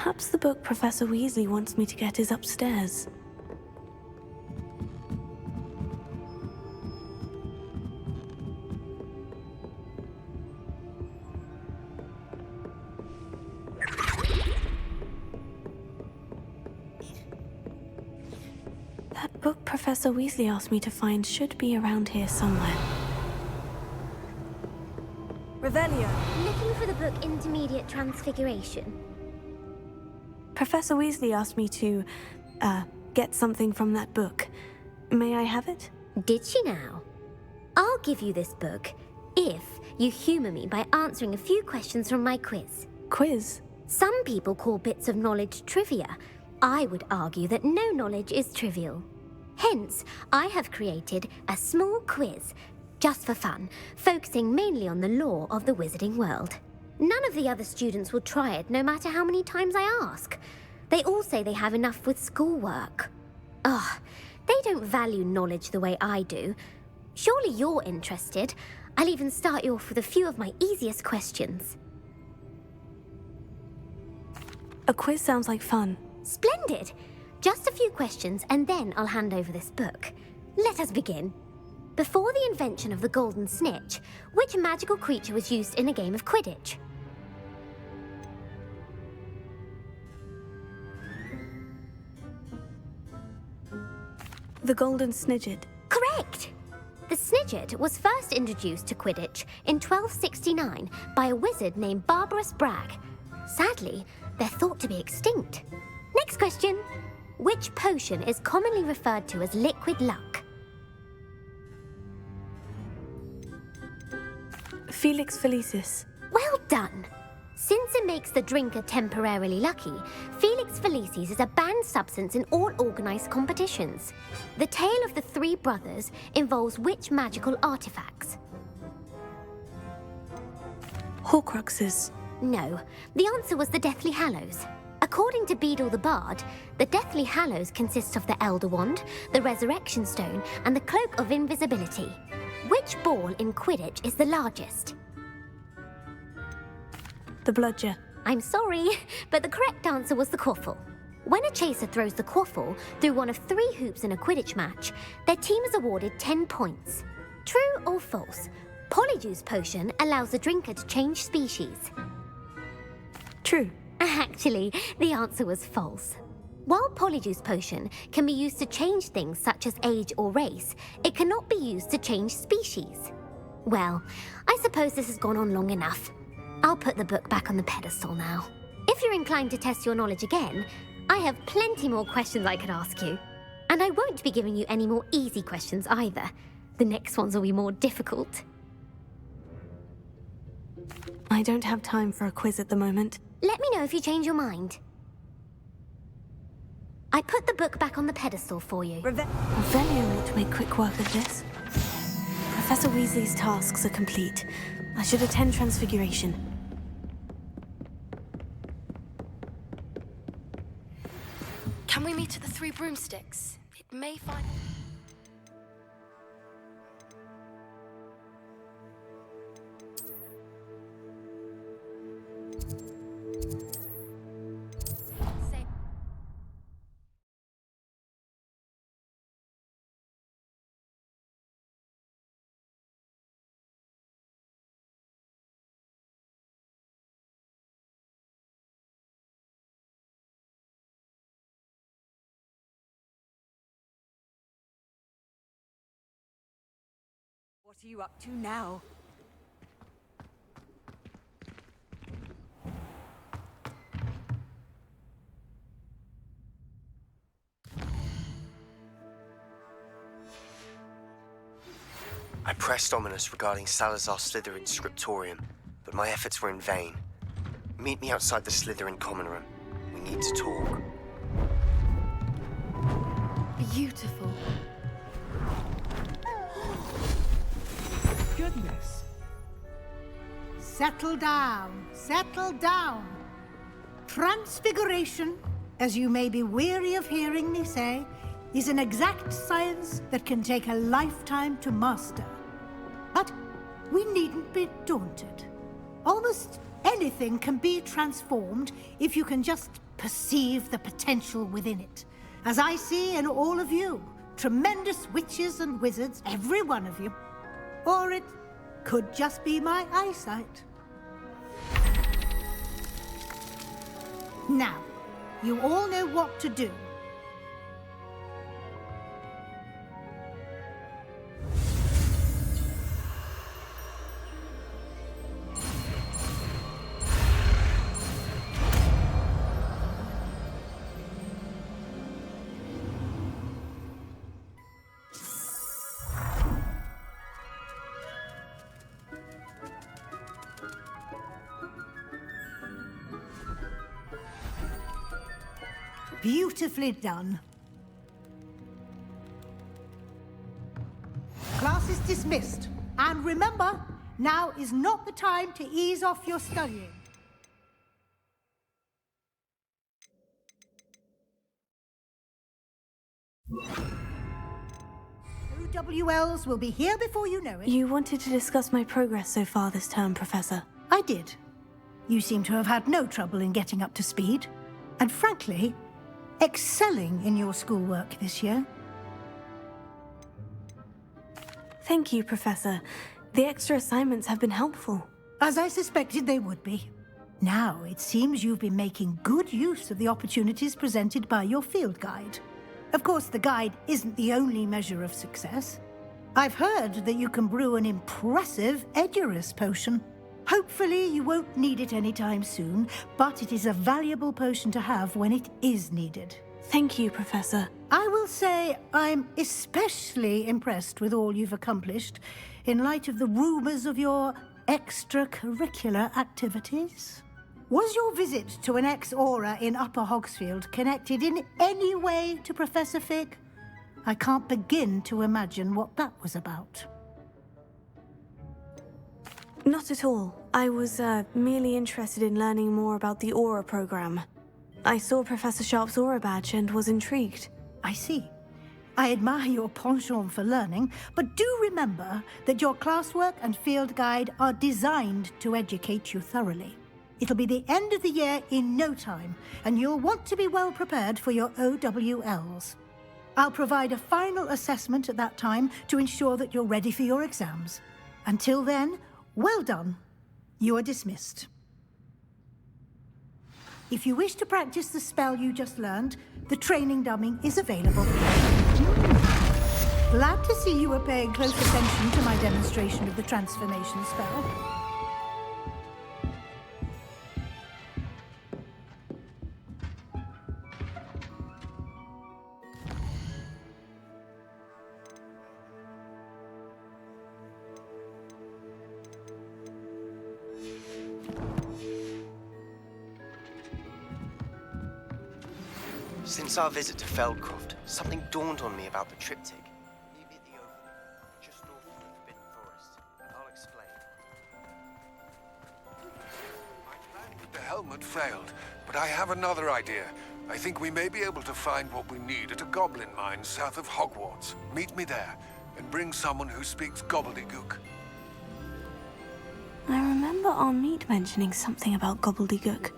Perhaps the book Professor Weasley wants me to get is upstairs. That book Professor Weasley asked me to find should be around here somewhere. Revelio. Looking for the book Intermediate Transfiguration. Professor Weasley asked me to, get something from that book. May I have it? Did she now? I'll give you this book if you humour me by answering a few questions from my quiz. Quiz? Some people call bits of knowledge trivia. I would argue that no knowledge is trivial. Hence, I have created a small quiz, just for fun, focusing mainly on the lore of the wizarding world. None of the other students will try it, no matter how many times I ask. They all say they have enough with schoolwork. Ugh, they don't value knowledge the way I do. Surely you're interested. I'll even start you off with a few of my easiest questions. A quiz sounds like fun. Splendid! Just a few questions and then I'll hand over this book. Let us begin. Before the invention of the golden snitch, which magical creature was used in a game of Quidditch? The golden snidget. Correct! The snidget was first introduced to Quidditch in 1269 by a wizard named Barbarous Bragg. Sadly, they're thought to be extinct. Next question. Which potion is commonly referred to as liquid luck? Felix Felicis. Well done! Since it makes the drinker temporarily lucky, Felix Felicis is a banned substance in all organised competitions. The tale of the three brothers involves which magical artifacts? Horcruxes. No, the answer was the Deathly Hallows. According to Beedle the Bard, the Deathly Hallows consists of the Elder Wand, the Resurrection Stone, and the Cloak of Invisibility. Which ball in Quidditch is the largest? The bludger. I'm sorry, but the correct answer was the quaffle. When a chaser throws the quaffle through one of 3 hoops in a Quidditch match, their team is awarded 10 points. True or false? Polyjuice Potion allows the drinker to change species. True. Actually, the answer was false. While Polyjuice Potion can be used to change things such as age or race, it cannot be used to change species. Well, I suppose this has gone on long enough. I'll put the book back on the pedestal now. If you're inclined to test your knowledge again, I have plenty more questions I could ask you. And I won't be giving you any more easy questions either. The next ones will be more difficult. I don't have time for a quiz at the moment. Let me know if you change your mind. I put the book back on the pedestal for you. Revelio ought to make quick work of this. Professor Weasley's tasks are complete. I should attend Transfiguration. Can we meet at the Three Broomsticks? It may find... What are you up to now? I pressed Ominous regarding Salazar Slytherin's scriptorium, but my efforts were in vain. Meet me outside the Slytherin common room. We need to talk. Beautiful. Goodness. Settle down, settle down. Transfiguration, as you may be weary of hearing me say, is an exact science that can take a lifetime to master. But we needn't be daunted. Almost anything can be transformed if you can just perceive the potential within it, as I see in all of you. Tremendous witches and wizards, every one of you. Or it could just be my eyesight. Now, you all know what to do. Beautifully done. Class is dismissed. And remember, now is not the time to ease off your studying. OWLs will be here before you know it. You wanted to discuss my progress so far this term, Professor. I did. You seem to have had no trouble in getting up to speed. And frankly, excelling in your schoolwork this year. Thank you, Professor. The extra assignments have been helpful. As I suspected they would be. Now, it seems you've been making good use of the opportunities presented by your field guide. Of course, the guide isn't the only measure of success. I've heard that you can brew an impressive Edurus potion. Hopefully, you won't need it anytime soon, but it is a valuable potion to have when it is needed. Thank you, Professor. I will say I'm especially impressed with all you've accomplished in light of the rumors of your extracurricular activities. Was your visit to an ex-aura in Upper Hogsfield connected in any way to Professor Fig? I can't begin to imagine what that was about. Not at all. I was merely interested in learning more about the Aura program. I saw Professor Sharp's Aura badge and was intrigued. I see. I admire your penchant for learning, but do remember that your classwork and field guide are designed to educate you thoroughly. It'll be the end of the year in no time, and you'll want to be well prepared for your OWLs. I'll provide a final assessment at that time to ensure that you're ready for your exams. Until then, well done. You are dismissed. If you wish to practice the spell you just learned, the training dummy is available. Glad to see you were paying close attention to my demonstration of the transformation spell. Since our visit to Feldcroft, something dawned on me about the triptych. Meet me at the Overlook, just north of the Forbidden Forest, and I'll explain. My plan with the helmet failed, but I have another idea. I think we may be able to find what we need at a goblin mine south of Hogwarts. Meet me there, and bring someone who speaks gobbledygook. I remember our meet mentioning something about gobbledygook.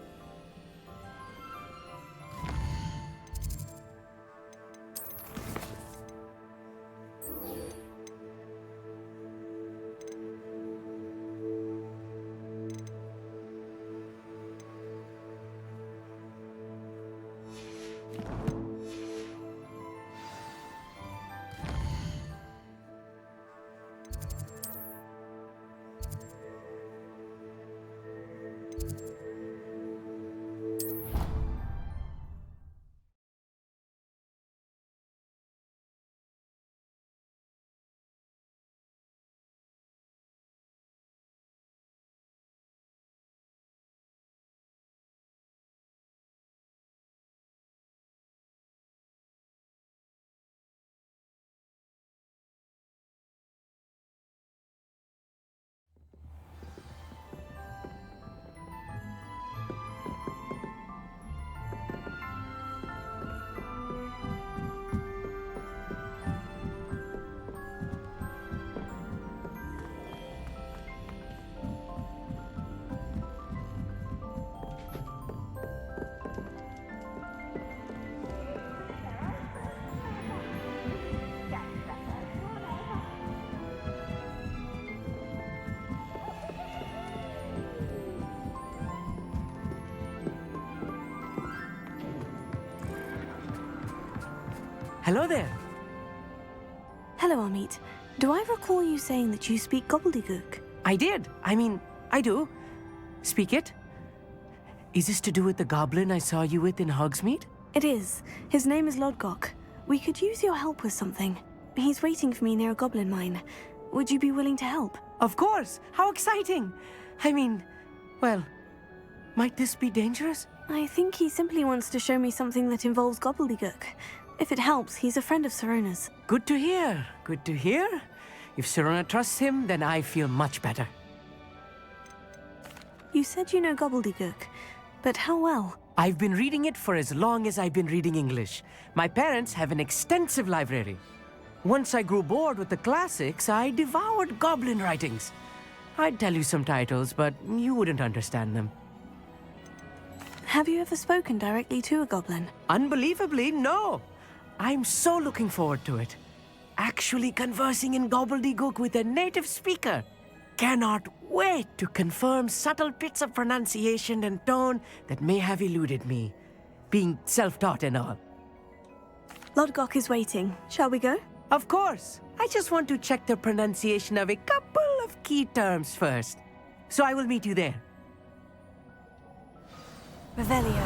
hello there. Hello, Amit. Do I recall you saying that you speak gobbledygook? I did. I do. Speak it. Is this to do with the goblin I saw you with in Hogsmeade? It is. His name is Lodgok. We could use your help with something. He's waiting for me near a goblin mine. Would you be willing to help? Of course! How exciting! Well, might this be dangerous? I think he simply wants to show me something that involves gobbledygook. If it helps, he's a friend of Sirona's. Good to hear. Good to hear. If Sirona trusts him, then I feel much better. You said you know gobbledygook, but how well? I've been reading it for as long as I've been reading English. My parents have an extensive library. Once I grew bored with the classics, I devoured goblin writings. I'd tell you some titles, but you wouldn't understand them. Have you ever spoken directly to a goblin? Unbelievably, no. I'm so looking forward to it. Actually conversing in gobbledygook with a native speaker. Cannot wait to confirm subtle bits of pronunciation and tone that may have eluded me, being self-taught and all. Lodgok is waiting. Shall we go? Of course. I just want to check the pronunciation of a couple of key terms first. So I will meet you there. Revelio.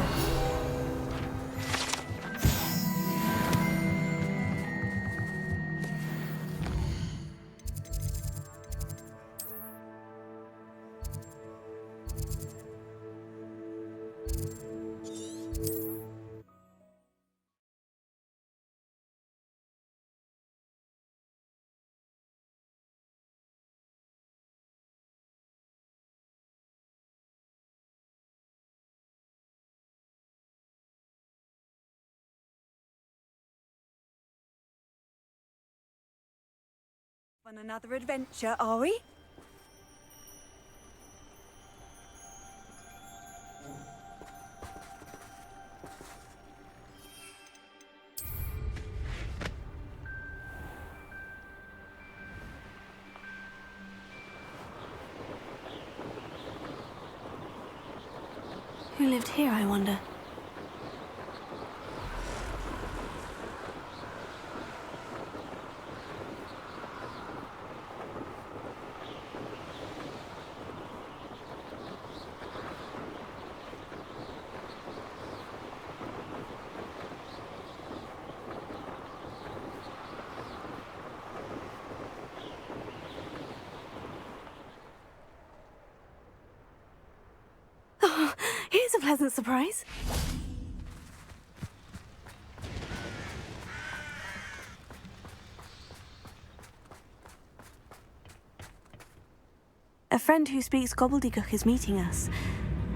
On another adventure, are we? Who lived here, I wonder? Oh, here's a pleasant surprise. A friend who speaks gobbledygook is meeting us.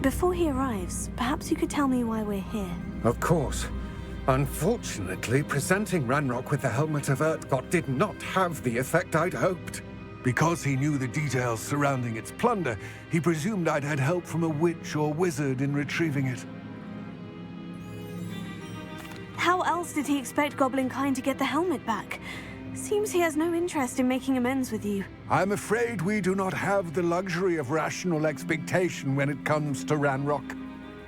Before he arrives, perhaps you could tell me why we're here. Of course. Unfortunately, presenting Ranrock with the Helmet of Urtkot did not have the effect I'd hoped. Because he knew the details surrounding its plunder, he presumed I'd had help from a witch or wizard in retrieving it. How else did he expect Goblinkind to get the helmet back? Seems he has no interest in making amends with you. I'm afraid we do not have the luxury of rational expectation when it comes to Ranrock.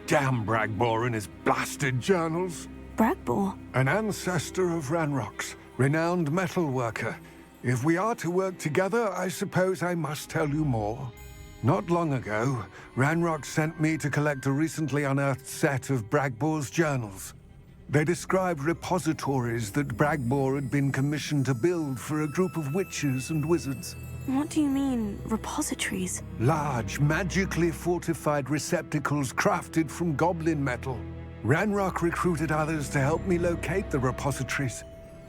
Damn Bragbor and his blasted journals. Bragbor? An ancestor of Ranrock's, renowned metal worker. If we are to work together, I suppose I must tell you more. Not long ago, Ranrock sent me to collect a recently unearthed set of Bragbor's journals. They described repositories that Bragbor had been commissioned to build for a group of witches and wizards. What do you mean, repositories? Large, magically fortified receptacles crafted from goblin metal. Ranrock recruited others to help me locate the repositories.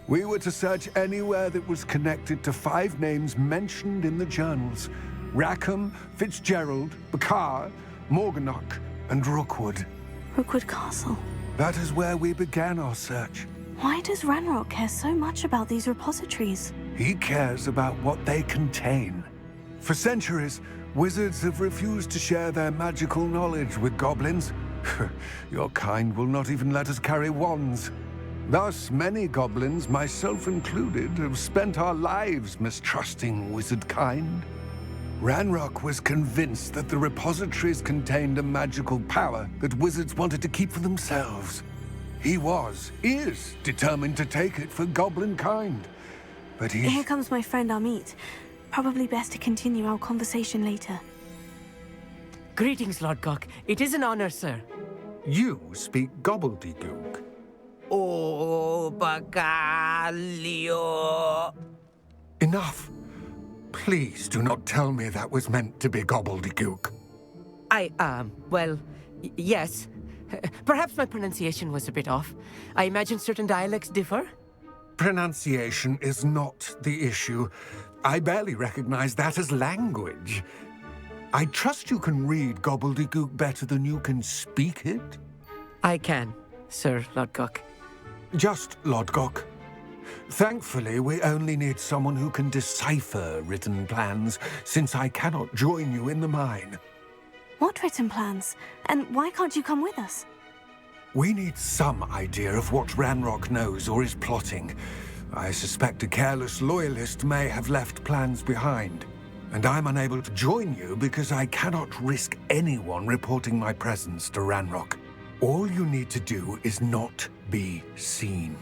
We were to search anywhere that was connected to 5 names mentioned in the journals. Rackham, Fitzgerald, Bakar, Morganach, and Rookwood. Rookwood Castle. That is where we began our search. Why does Ranrock care so much about these repositories? He cares about what they contain. For centuries, wizards have refused to share their magical knowledge with goblins. Your kind will not even let us carry wands. Thus, many goblins, myself included, have spent our lives mistrusting wizard kind. Ranrock was convinced that the repositories contained a magical power that wizards wanted to keep for themselves. He is determined to take it for goblin kind. But Here comes my friend Amit. Probably best to continue our conversation later. Greetings, Lord Cock. It is an honor, sir. You speak gobbledygook. Oh, Bagalio. Enough. Please do not tell me that was meant to be gobbledygook. Well, yes. Perhaps my pronunciation was a bit off. I imagine certain dialects differ. Pronunciation is not the issue. I barely recognize that as language. I trust you can read gobbledygook better than you can speak it? I can, Sir Lodgok. Just Lodgok. Thankfully, we only need someone who can decipher written plans, since I cannot join you in the mine. What written plans? And why can't you come with us? We need some idea of what Ranrock knows or is plotting. I suspect a careless loyalist may have left plans behind. And I'm unable to join you because I cannot risk anyone reporting my presence to Ranrock. All you need to do is not be seen,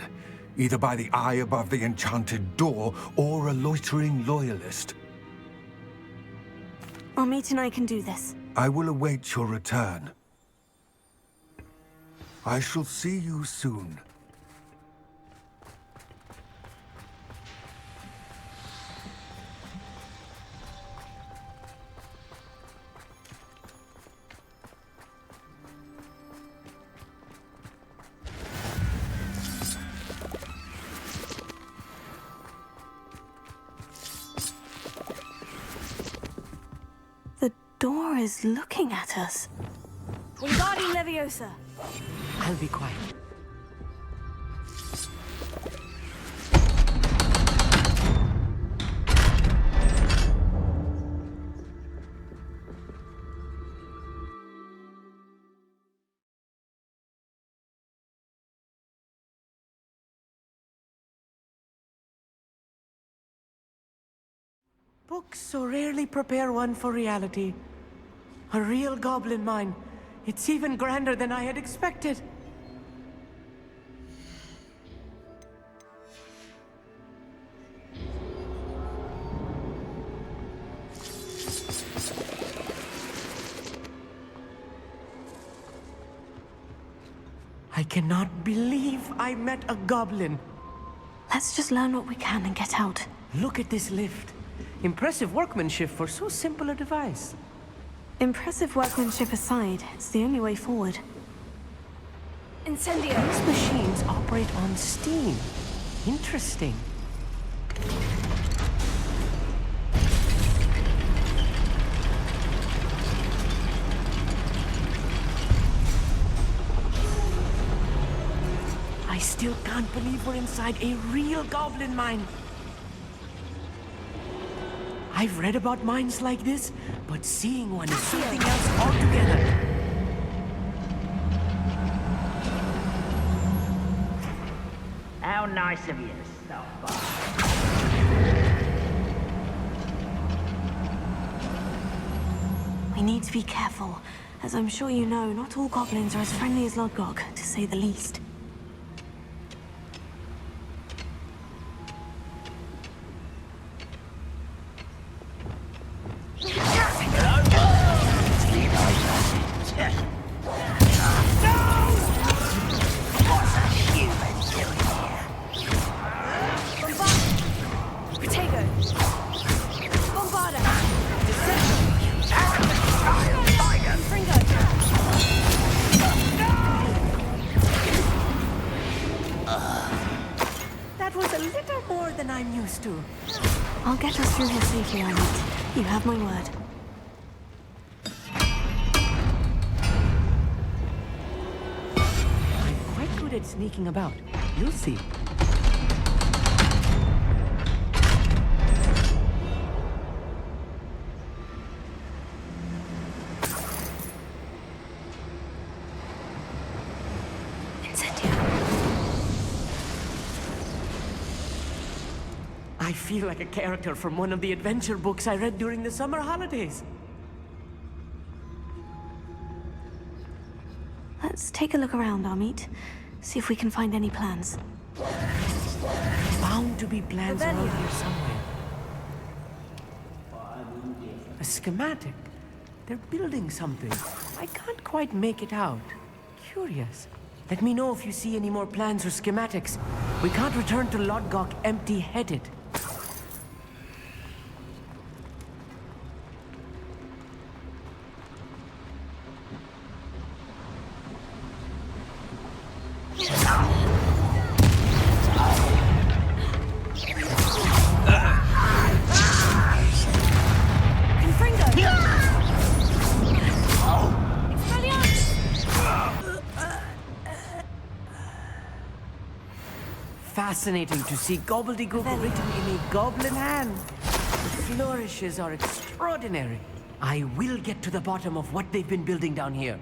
either by the eye above the enchanted door or a loitering loyalist. Amit and I can do this. I will await your return. I shall see you soon. The door is looking at us. Wingardium Leviosa! I'll be quiet. Books so rarely prepare one for reality. A real goblin mine. It's even grander than I had expected. I cannot believe I met a goblin. Let's just learn what we can and get out. Look at this lift. Impressive workmanship for so simple a device. Impressive workmanship aside, it's the only way forward. Incendio! These machines operate on steam. Interesting. I still can't believe we're inside a real goblin mine. I've read about mines like this, but seeing one is something else altogether. How nice of you to stop by. We need to be careful. As I'm sure you know, not all goblins are as friendly as Lodgok, to say the least. I'll get us through here safely, Amit. You have my word. I'm quite good at sneaking about. You'll see. I feel like a character from one of the adventure books I read during the summer holidays. Let's take a look around, Amit. See if we can find any plans. Bound to be plans around here somewhere. A schematic. They're building something. I can't quite make it out. Curious. Let me know if you see any more plans or schematics. We can't return to Lodgok empty-headed. Fascinating to see gobbledygook written in a goblin hand. The flourishes are extraordinary. I will get to the bottom of what they've been building down here.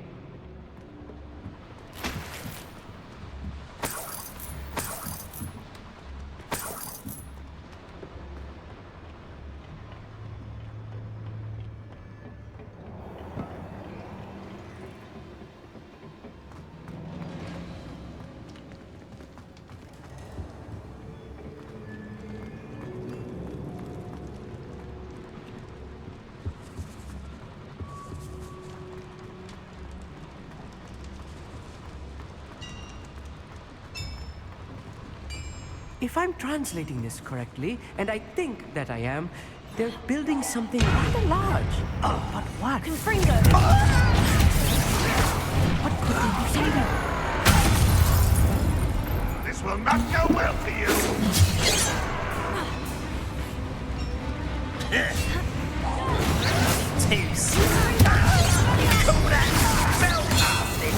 If I'm translating this correctly, and I think that I am, they're building something rather large. But what? Confringo! What could they be building? This will not go well for you. Too soon. Call that spellcasting.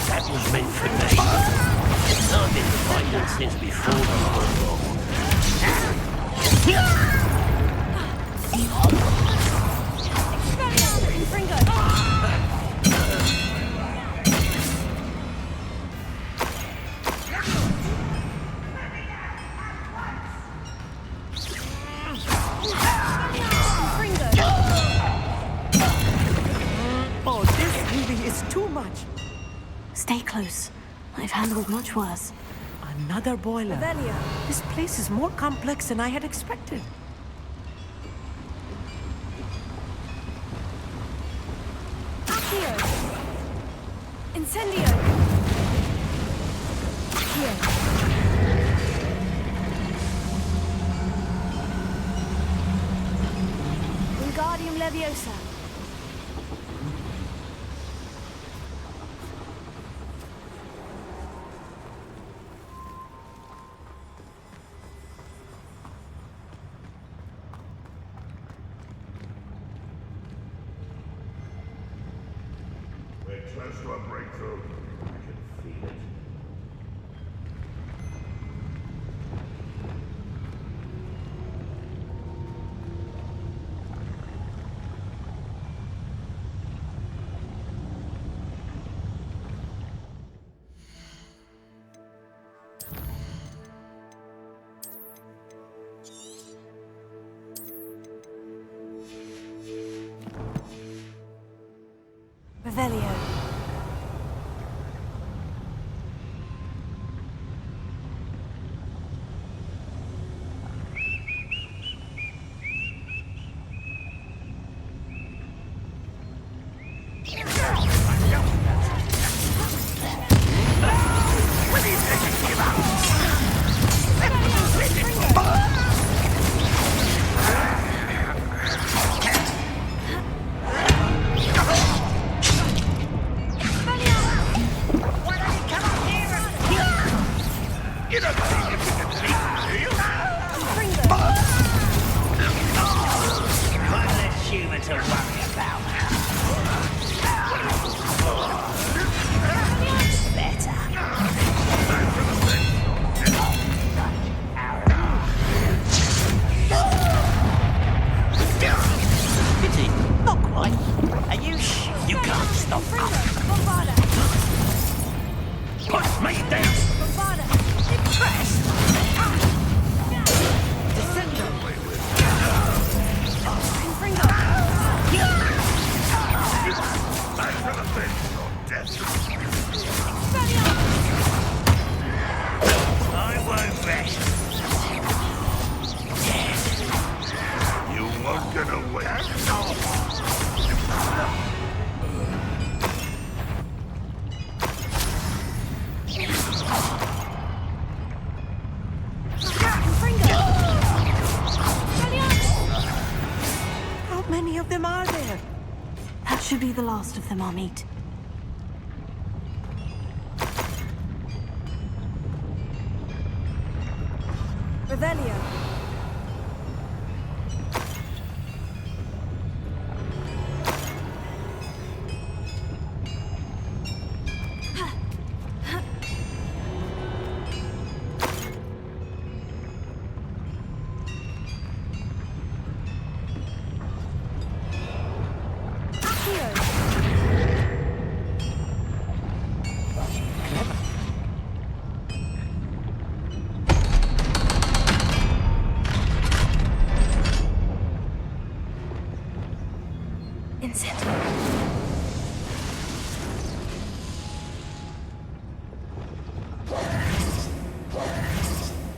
That was meant for me. I've been fighting since before the war. Oh, this really is too much. Stay close. I've handled much worse. Another boiler. This place is more complex than I had expected. Accio! Incendio! Accio! Wingardium Leviosa! We're close to a breakthrough. I can feel it. Revelio. not gonna win. How many of them are there? That should be the last of them, Amit. Revelio.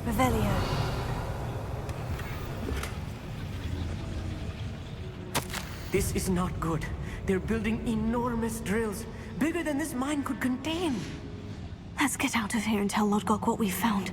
Revelio. This is not good. They're building enormous drills, bigger than this mine could contain. Let's get out of here and tell Lodgok what we've found.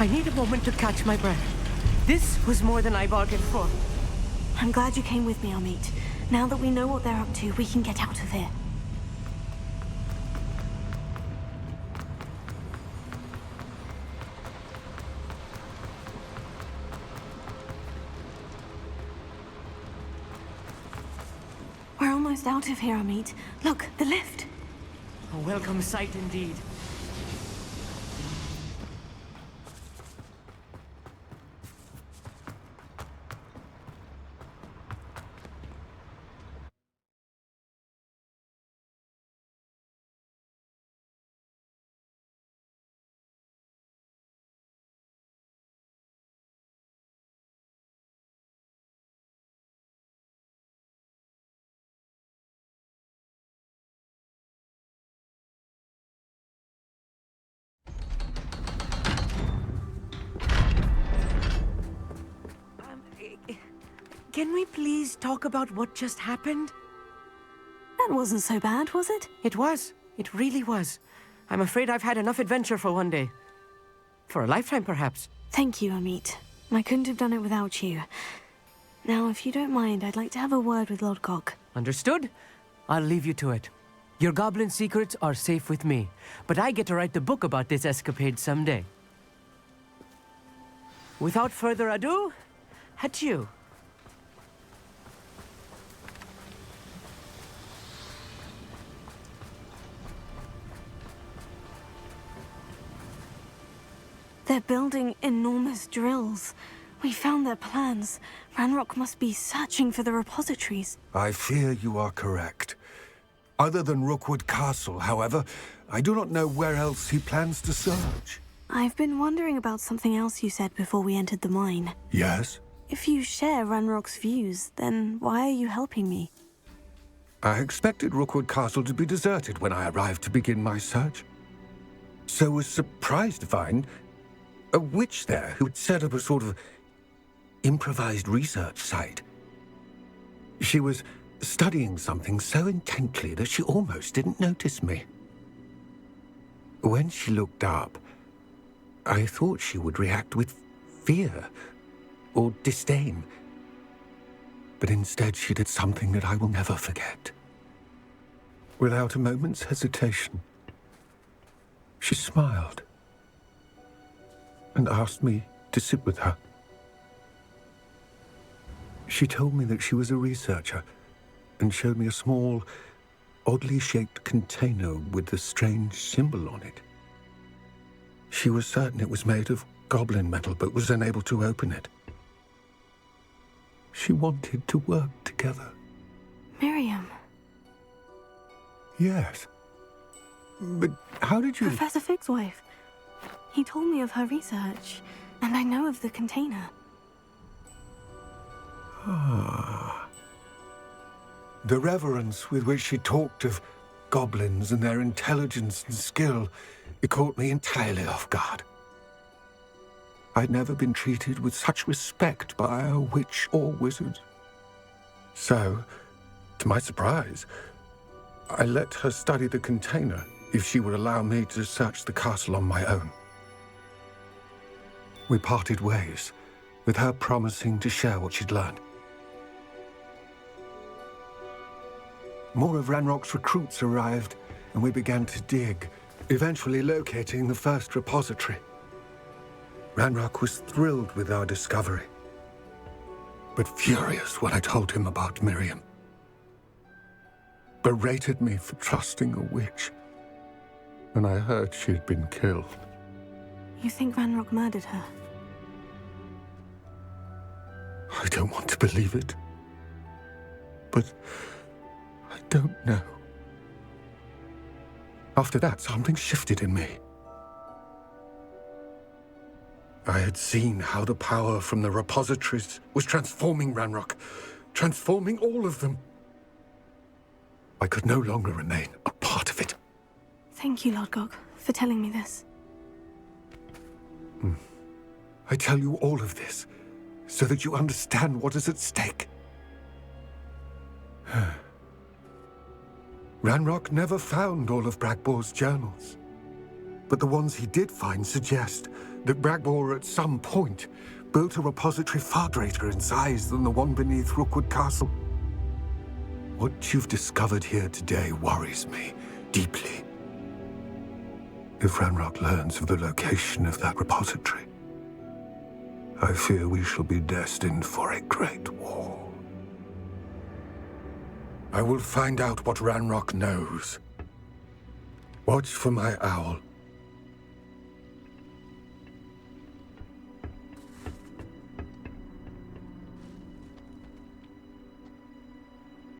I need a moment to catch my breath. This was more than I bargained for. I'm glad you came with me, Amit. Now that we know what they're up to, we can get out of here. We're almost out of here, Amit. Look, the lift. A welcome sight indeed. Can we please talk about what just happened? That wasn't so bad, was it? It was. It really was. I'm afraid I've had enough adventure for one day. For a lifetime, perhaps. Thank you, Amit. I couldn't have done it without you. Now, if you don't mind, I'd like to have a word with Lodgok. Understood? I'll leave you to it. Your goblin secrets are safe with me, but I get to write the book about this escapade someday. Without further ado, adieu. They're building enormous drills. We found their plans. Ranrock must be searching for the repositories. I fear you are correct. Other than Rookwood Castle, however, I do not know where else he plans to search. I've been wondering about something else you said before we entered the mine. Yes? If you share Ranrock's views, then why are you helping me? I expected Rookwood Castle to be deserted when I arrived to begin my search. So was surprised to find a witch there who had set up a sort of improvised research site. She was studying something so intently that she almost didn't notice me. When she looked up, I thought she would react with fear or disdain. But instead she did something that I will never forget. Without a moment's hesitation, she smiled and asked me to sit with her. She told me that she was a researcher and showed me a small, oddly shaped container with a strange symbol on it. She was certain it was made of goblin metal, but was unable to open it. She wanted to work together. Miriam. Yes. But how did you... Professor Fig's wife. He told me of her research, and I know of the container. Ah. The reverence with which she talked of goblins and their intelligence and skill, it caught me entirely off guard. I'd never been treated with such respect by a witch or wizard. So, to my surprise, I let her study the container if she would allow me to search the castle on my own. We parted ways, with her promising to share what she'd learned. More of Ranrock's recruits arrived, and we began to dig, eventually locating the first repository. Ranrock was thrilled with our discovery, but furious when I told him about Miriam. Berated me for trusting a witch, and I heard she'd been killed. You think Ranrock murdered her? I don't want to believe it, but I don't know. After that, something shifted in me. I had seen how the power from the repositories was transforming Ranrock, transforming all of them. I could no longer remain a part of it. Thank you, Lord Gog, for telling me this. I tell you all of this so that you understand what is at stake. Ranrock never found all of Bragbor's journals, but the ones he did find suggest that Bragbor at some point built a repository far greater in size than the one beneath Rookwood Castle. What you've discovered here today worries me deeply. If Ranrock learns of the location of that repository, I fear we shall be destined for a great war. I will find out what Ranrock knows. Watch for my owl